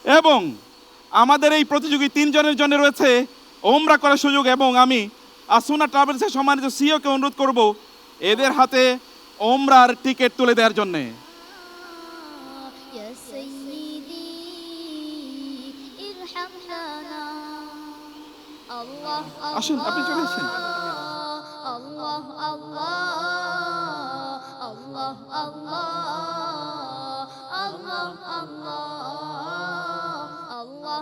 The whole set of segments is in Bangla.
এবং আমাদের এই প্রতিযোগী 3 জনের জন্য রয়েছে ওমরা করার সুযোগ। এবং আমি আসুনা ট্রাভেলসের সম্মানিত সিইওকে অনুরোধ করব এদের হাতে ওমরার টিকিট তুলে দেওয়ার জন্যে। يا سيدي ارحم لنا الله আসুন, আপনি চলে আসেন। الله الله الله الله الله الله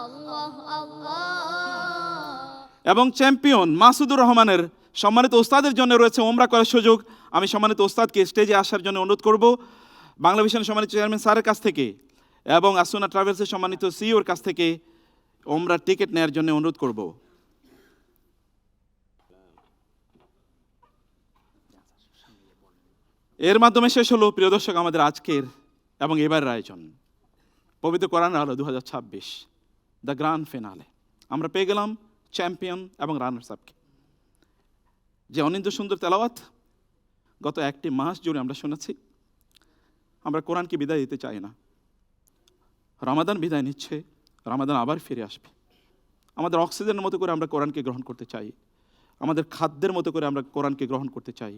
الله الله এবং চ্যাম্পিয়ন মাসুদুর রহমানের সম্মানিত ওস্তাদের জন্য রয়েছে ওমরা করার সুযোগ। আমি সম্মানিত ওস্তাদকে স্টেজে আসার জন্য অনুরোধ করব বাংলা ভিশনের সম্মানিত চেয়ারম্যান স্যারের কাছ থেকে এবং আসুনা ট্রাভেলসের সম্মানিত সিইওর কাছ থেকে ওমরার টিকিট নেওয়ার জন্য অনুরোধ করব। এর মাধ্যমে শেষ হলো প্রিয় দর্শক আমাদের আজকের এবং এবারের আয়োজন পবিত্র কোরআন আলো 2026 দ্য গ্র্যান্ড ফিনালে। আমরা পেয়ে গেলাম চ্যাম্পিয়ন এবং রানার্স আপকে। যে অনিন্দ্য সুন্দর তেলাওয়াত গত একটি মাস জুড়ে আমরা শুনেছি। আমরা কোরআনকে বিদায় দিতে চাই না। রমাদান বিদায় নিচ্ছে, রমাদান আবার ফিরে আসবে। আমাদের অক্সিজেনের মতো করে আমরা কোরআনকে গ্রহণ করতে চাই, আমাদের খাদ্যের মতো করে আমরা কোরআনকে গ্রহণ করতে চাই,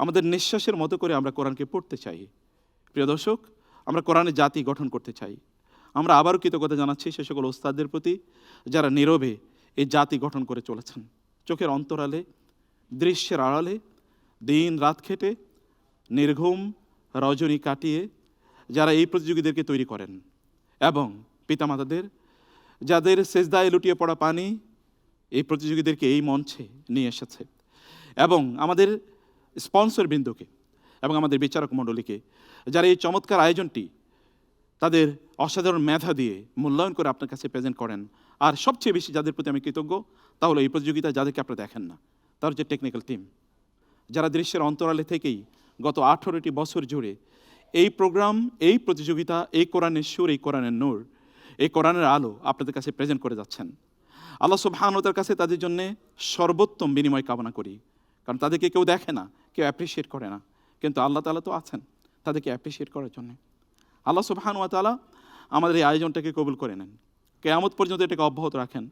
আমাদের নিঃশ্বাসের মতো করে আমরা কোরআনকে পড়তে চাই। প্রিয় দর্শক, আমরা কোরআনের জাতি গঠন করতে চাই। আমরা আবারও কৃতজ্ঞতা জানাচ্ছি সে সকল ওস্তাদদের প্রতি যারা নীরবে এই জাতি গঠন করে চলেছেন। চোখের অন্তরালে, দৃশ্যের আড়ালে দিন রাত খেটে নির্ঘুম রজনী কাটিয়ে যারা এই প্রতিযোগীদেরকে তৈরি করেন এবং পিতামাতাদের যাদের সেজদায় লুটিয়ে পড়া পানি এই প্রতিযোগীদেরকে এই মঞ্চে নিয়ে এসেছে এবং আমাদের স্পন্সর বৃন্দকে এবং আমাদের বিচারক মণ্ডলীকে যারা এই চমৎকার আয়োজনটি তাদের অসাধারণ মেধা দিয়ে মূল্যায়ন করে আপনার কাছে প্রেজেন্ট করেন। আর সবচেয়ে বেশি যাদের প্রতি আমি কৃতজ্ঞ তা হলো এই প্রতিযোগিতা যাদেরকে আপনারা দেখেন না, তার হচ্ছে টেকনিক্যাল টিম, যারা দৃশ্যের অন্তরালে থেকেই গত 18টি বছর জুড়ে এই প্রোগ্রাম, এই প্রতিযোগিতা, এই কোরআনের সুর, এই কোরআনের নূর, এই কোরআনের আলো আপনাদের কাছে প্রেজেন্ট করে যাচ্ছেন। আল্লাহ সুবহানাহু ওয়া তাআলার কাছে তাদের জন্য সর্বোত্তম বিনিময় কামনা করি, কারণ তাদেরকে কেউ দেখে না, কেউ অ্যাপ্রিসিয়েট করে না, কিন্তু আল্লাহ তাআলা তো আছেন তাদেরকে অ্যাপ্রিসিয়েট করার জন্য। আল্লাহ সুবহানাহু ওয়া তাআলা আমাদের এই আয়োজনটাকে কবুল করে নেন, কিয়ামত পর্যন্ত এটাকে অব্যাহত রাখেন।